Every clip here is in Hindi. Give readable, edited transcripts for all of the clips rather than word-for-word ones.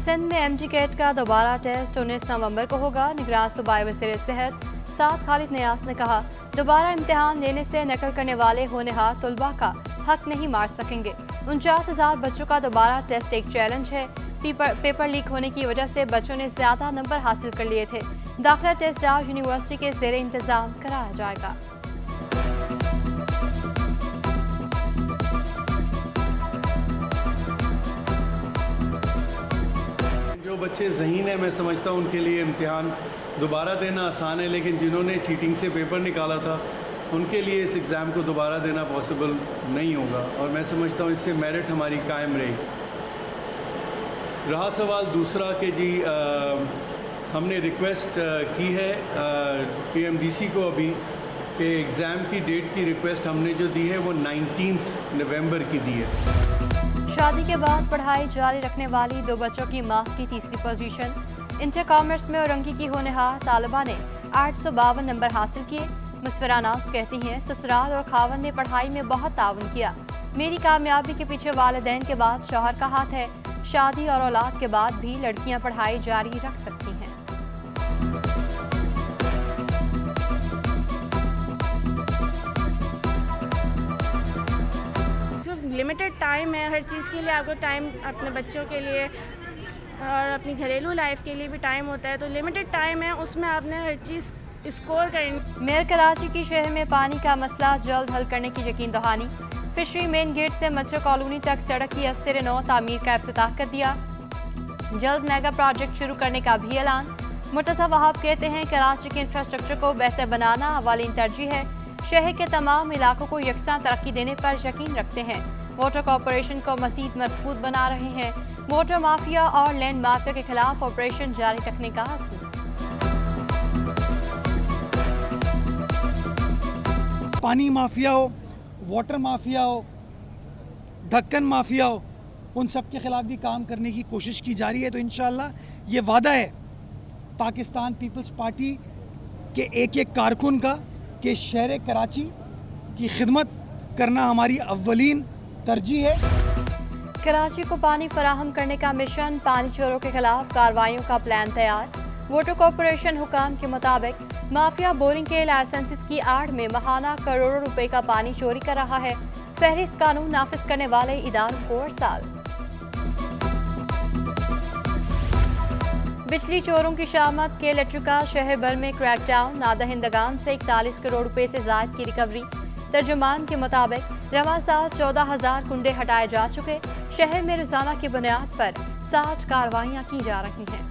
सिंध में एमडी कैट का दोबारा टेस्ट 19 नवंबर को होगा। निगरान सूबाई वज़ीर सेहत साद खालिद नियाज ने कहा, दोबारा इम्तिहान लेने से नकल करने वाले होनहार तलबा का हक नहीं मार सकेंगे। 49,000 बच्चों का दोबारा टेस्ट एक चैलेंज है। पेपर लीक होने की वजह से बच्चों ने ज्यादा नंबर हासिल कर लिए थे। दाखिला टेस्ट आज यूनिवर्सिटी के ज़ेरे इंतजाम कराया जाएगा। जो बच्चे ज़हीन है, मैं समझता हूँ उनके लिए इम्तिहान दोबारा देना आसान है, लेकिन जिन्होंने चीटिंग से पेपर निकाला था उनके लिए इस एग्ज़ाम को दोबारा देना पॉसिबल नहीं होगा और मैं समझता हूँ इससे मेरिट हमारी कायम रहेगी। रहा सवाल दूसरा कि जी हमने रिक्वेस्ट की है पीएमडीसी को अभी कि एग्ज़ाम की डेट की रिक्वेस्ट हमने जो दी है वो 19 नवंबर की दी है। शादी के बाद पढ़ाई जारी रखने वाली 2 बच्चों की मां की तीसरी पोजीशन। इंटर कॉमर्स में औरंगी की होनहार तालिबा ने 852 नंबर हासिल किए। मुस्फिरा नाज कहती हैं, ससुराल और खावन ने पढ़ाई में बहुत ताउन किया। मेरी कामयाबी के पीछे वालिदैन के बाद शौहर का हाथ है। शादी और औलाद के बाद भी लड़कियां पढ़ाई जारी रख सकती हैं। लिमिटेड टाइम है हर चीज़ के लिए, आपको टाइम अपने बच्चों के लिए और अपनी घरेलू लाइफ के लिए भी टाइम होता है, तो लिमिटेड टाइम है, उसमें आपने हर चीज़ स्कोर करनी। मेयर कराची की शहर में पानी का मसला जल्द हल करने की यकीन दहानी। फिशरी मेन गेट से मच्छर कॉलोनी तक सड़क की अस्तर नौ तामीर का इफ्तिताह कर दिया। जल्द मेगा प्रोजेक्ट शुरू करने का भी ऐलान। मुर्तज़ा वहाब कहते हैं, कराची के इंफ्रास्ट्रक्चर को बेहतर बनाना अवालीन तरजीह है। शहर के तमाम इलाकों को यकसा तरक्की देने पर यकीन रखते हैं। वाटर कॉरपोरेशन को मज़ीद मजबूत बना रहे हैं। वाटर माफिया और लैंड माफिया के खिलाफ ऑपरेशन जारी रखने का अज़्म। पानी माफिया हो, वाटर माफिया हो, ढक्कन माफिया हो, उन सब के खिलाफ भी काम करने की कोशिश की जा रही है। तो इंशाअल्लाह ये वादा है पाकिस्तान पीपल्स पार्टी के एक कारकुन का कि शहर कराची की खिदमत करना हमारी अव्वलीन तरजीह है। कराची को पानी फराहम करने का मिशन, पानी चोरों के खिलाफ कार्रवाइयों का प्लान तैयार। वाटर कॉरपोरेशन हुकाम के मुताबिक माफिया बोरिंग के लाइसेंसेस की आड़ में महाना करोड़ों रुपए का पानी चोरी कर रहा है। फहरिस्त कानून नाफिज करने वाले इदारों को अरसाल। बिजली चोरों की शामत के इलेक्ट्रिका शहर भर में क्रैकडाउन। नादहिंदगान से 41 करोड़ रुपए से जायद की रिकवरी। तर्जुमान के मुताबिक रवा साल 14,000 कुंडे हटाए जा चुके। शहर में रोजाना की बुनियाद पर 60 कार्रवाइयां की जा रही हैं।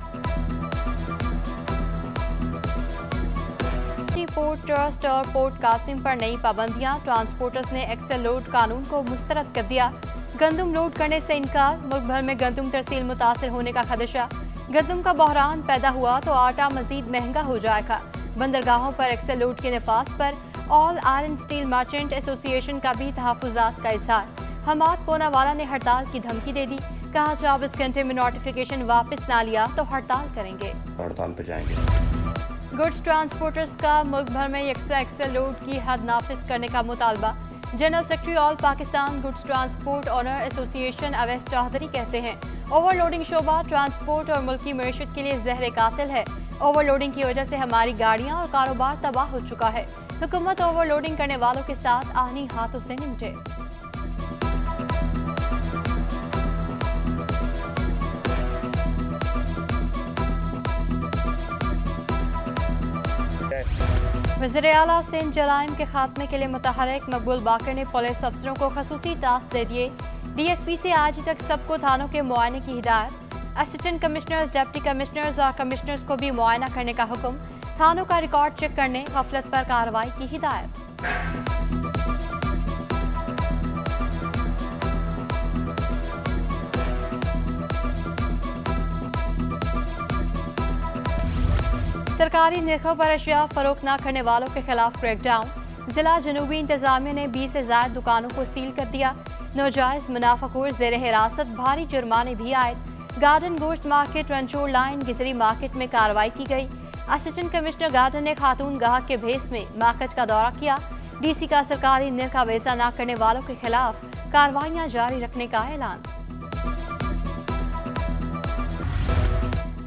पोर्ट ट्रस्ट और पोर्ट कासिम पर नई पाबंदियां। ट्रांसपोर्टर्स ने एक्सेल लोड कानून को मुस्तरद कर दिया। गंदम लोड करने से इनकार। मुल्क भर में गंदम तरसील मुतासर होने का खदशा। गंदम का बहरान पैदा हुआ तो आटा मजीद महंगा हो जाएगा। बंदरगाहों पर एक्सेल लोड के नफाज पर all iron steel merchant association का भी तहफुजात का इजहार। हमाद पूनावाला ने हड़ताल की धमकी दे दी। कहा, 24 घंटे में नोटिफिकेशन वापस ना लिया तो हड़ताल करेंगे। हड़ताल पे जाएंगे। गुड्स ट्रांसपोर्टर्स का मुल्क भर में यकसा एक्सेल लोड की हद नाफिज करने का मुतालबा। General secretary all Pakistan goods transport owner association Awais Chaudhry कहते हैं, ओवरलोडिंग शोबा ट्रांसपोर्ट और मुल्की मईशत के लिए जहर कातिल है। ओवरलोडिंग की वजह से हमारी गाड़ियां और कारोबार तबाह हो चुका है। हुकूमत ओवरलोडिंग करने वालों के साथ आहनी हाथों से निपटे। वज़ीर आला सिंध जराइम के खात्मे के लिए मुतहर्रिक मकबूल बाकर ने पुलिस अफसरों को खसूसी टास्क दे दिए। DSP से आज तक सबको थानों के मुआयने की हिदायत। असिस्टेंट कमिश्नर्स, डिप्टी कमिश्नर्स और कमिश्नर्स को भी मुआयना करने का हुक्म। थानों का रिकॉर्ड चेक करने, गफलत पर कार्रवाई की हिदायत। सरकारी निर्खों पर अशिया फरोख्त न करने वालों के खिलाफ क्रैकडाउन। जिला जनूबी इंतजामिया ने 20 से ज्यादा दुकानों को सील कर दिया। नाजायज मुनाफाखोर जेर हिरासत, भारी जुर्माने भी आए। गार्डन गोश्त market, Ranchore line, Gizri market में कार्रवाई की गई। असिस्टेंट कमिश्नर गार्डन ने खातून गाहक के भेस में मार्केट का दौरा किया। DC का सरकारी निर्ख का वैसा न करने वालों के खिलाफ कार्रवाइयां जारी रखने का ऐलान।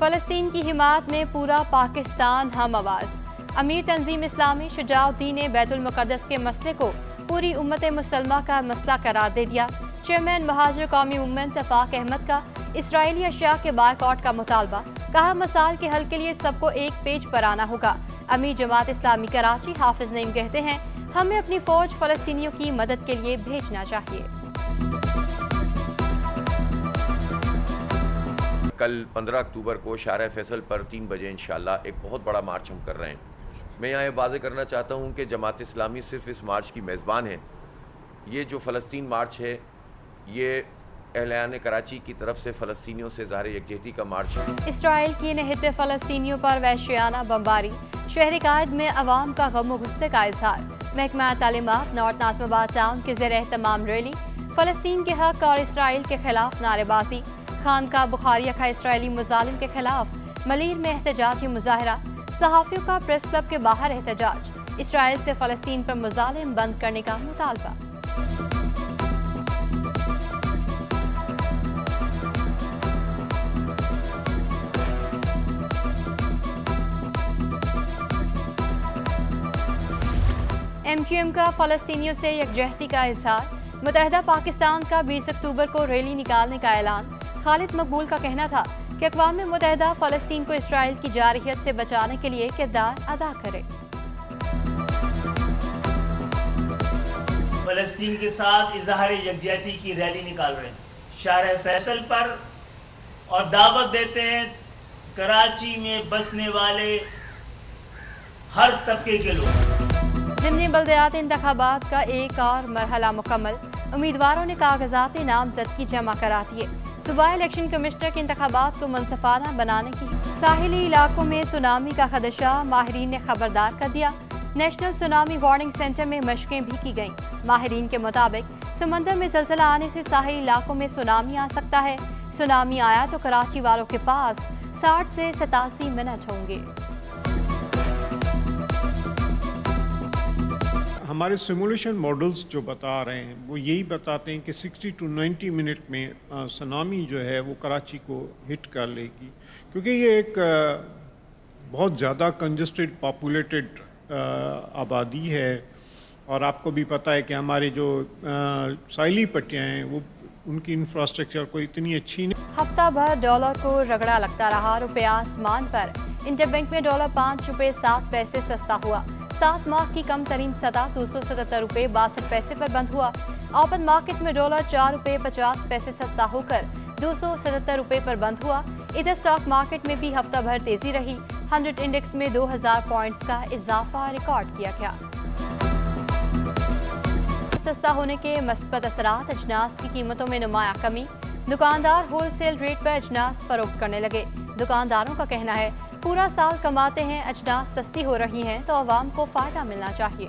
फ़लस्तीन की हिमायत में पूरा पाकिस्तान हम आवाज़। अमीर तंजीम इस्लामी शुजाउद्दीन ने बैतुल मुक़द्दस के मसले को पूरी उम्मत मुसलमा का मसला करार दे दिया। चेयरमैन महाजिर कौमी मूवमेंट शफाक अहमद का इसराइली अशिया के बायकॉट का मुतालबा। कहा मसाइल के हल के लिए सबको एक पेज पर आना होगा। अमीर जमात इस्लामी कराची हाफिज नईम कहते हैं, हमें अपनी फौज फ़लस्तीनियों की मदद के लिए भेजना चाहिए। कल 15 अक्टूबर को शाहर फैसल पर 3 बजे इंशाल्लाह एक बहुत बड़ा मार्च हम कर रहे हैं। मैं यहाँ ये वाज़ेह करना चाहता हूँ कि जमात इस्लामी सिर्फ इस मार्च की मेज़बान है। ये जो फ़लस्तीन मार्च है ये अहलियान कराची की तरफ से फ़लस्तीनियों से ज़ाहिर यकजहती का मार्च है। इसराइल की निहित फ़लस्तीनियों पर वहशियाना बमबारी। शहर कायद में अवाम का गम व गुस्से का इजहार। महकमा तालीमात नॉर्थ नाज़िमाबाद टाउन के ज़ेर एहतमाम रैली। फ़लस्तीन के हक़ और इसराइल के खिलाफ नारेबाजी। खानका बुखारिया का इसराइली मुजालिम के खिलाफ मलीर में एहतजाजी मुजाहरा। सहाफ़ियों का प्रेस क्लब के बाहर एहतजाज। इसराइल से फ़लस्तीन पर मुजालिम बंद करने का मुतालबा। MQM का फ़लस्तीनियों से यकजहती का इजहार। मुत्तहिदा पाकिस्तान का 20 अक्टूबर को रैली निकालने का ऐलान। खालिद मकबूल का कहना था कि अक़वाम मुत्तहिदा फ़लस्तीन को इसराइल की जारहियत से बचाने के लिए किरदार अदा करे। फ़लस्तीन के साथ इजहार यकजहती की रैली निकाल रहे हैं शाहर फैसल पर और दावत देते हैं कराची में बसने वाले हर तबके के लोग। ज़िमनी बल्दियाती इंतखाबात का एक और मरहला मुकम्मल। उम्मीदवारों ने कागजात नामजदगी जमा करा दिए। सूबाई इलेक्शन कमिश्नर के इंतखाबात को मुनसफाना बनाने की। साहिली इलाकों में सुनामी का खदशा। माहिरीन ने खबरदार कर दिया। नेशनल सुनामी वार्निंग सेंटर में मशकें भी की गईं। माहिरीन के मुताबिक समंदर में जलजला आने से साहिली इलाकों में सुनामी आ सकता है। सुनामी आया तो कराची वालों के पास 60 से 87 मिनट होंगे। हमारे सिमुलेशन मॉडल्स जो बता रहे हैं वो यही बताते हैं कि 60 to 90 मिनट में सुनामी जो है वो कराची को हिट कर लेगी, क्योंकि ये एक बहुत ज़्यादा कंजस्टेड पॉपुलेटेड आबादी है। और आपको भी पता है कि हमारे जो साइली पट्टियाँ हैं वो उनकी इंफ्रास्ट्रक्चर कोई इतनी अच्छी नहीं। हफ्ता भर डॉलर को रगड़ा लगता रहा। रुपया आसमान पर। इंटरबैंक में डॉलर 5 रुपये 7 पैसे सस्ता हुआ। 7 माह की कम तरीन सतह 277 रुपये 62 पैसे पर बंद हुआ। ओपन मार्केट में डॉलर 4 रुपये 50 पैसे सस्ता होकर 277 रुपये पर बंद हुआ। इधर स्टॉक मार्केट में भी हफ्ता भर तेजी रही। 100 इंडेक्स में 2000 पॉइंट्स का इजाफा रिकॉर्ड किया गया। सस्ता होने के मस्बत असरात। अजनास की कीमतों में नुमाया कमी। दुकानदार होलसेल रेट पर अजनास फरोख्त करने लगे। दुकानदारों का कहना है पूरा साल कमाते हैं, अजनास सस्ती हो रही हैं तो आवाम को फायदा मिलना चाहिए।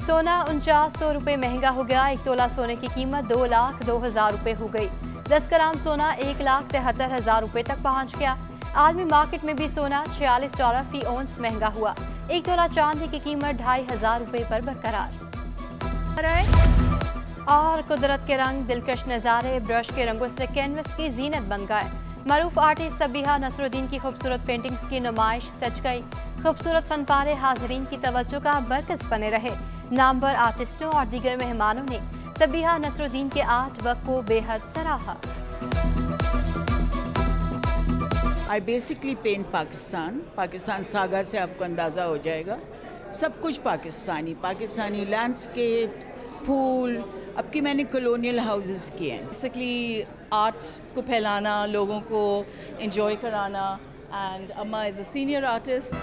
सोना 4900 रुपये महंगा हो गया। 1 तोला सोने की कीमत 2,02,000 रुपये हो गई। 10 ग्राम सोना 1,73,000 रुपये तक पहुंच गया। आलमी मार्केट में भी सोना $46 फी औंस महंगा हुआ। 1 तोला चांदी की कीमत 2,500 रुपये पर बरकरार। और कुदरत के रंग, दिलकश नज़ारे ब्रश के रंगों से कैनवस की जीनत बन गए। मरूफ आर्टिस्ट सबिहा नसरुद्दीन की खूबसूरत पेंटिंग्स की नुमाइश सज गई। खूबसूरत फनपारे हाजरीन की तवज्जो का मरकज बने रहे। नामवर आर्टिस्टों और दीगर मेहमानों ने सबिहा नसरुद्दीन के आर्ट वर्क को बेहद सराहा। I basically paint Pakistan. Pakistan saga से आपको अंदाज़ा हो जाएगा। सब कुछ पाकिस्तानी लैंडस्केप, फूल। अब की मैंने कॉलोनियल हाउसेस किए हैं। बेसिकली आर्ट को फैलाना, लोगों को एंजॉय कराना, एंड अम्मा इज़ अ सीनियर आर्टिस्ट।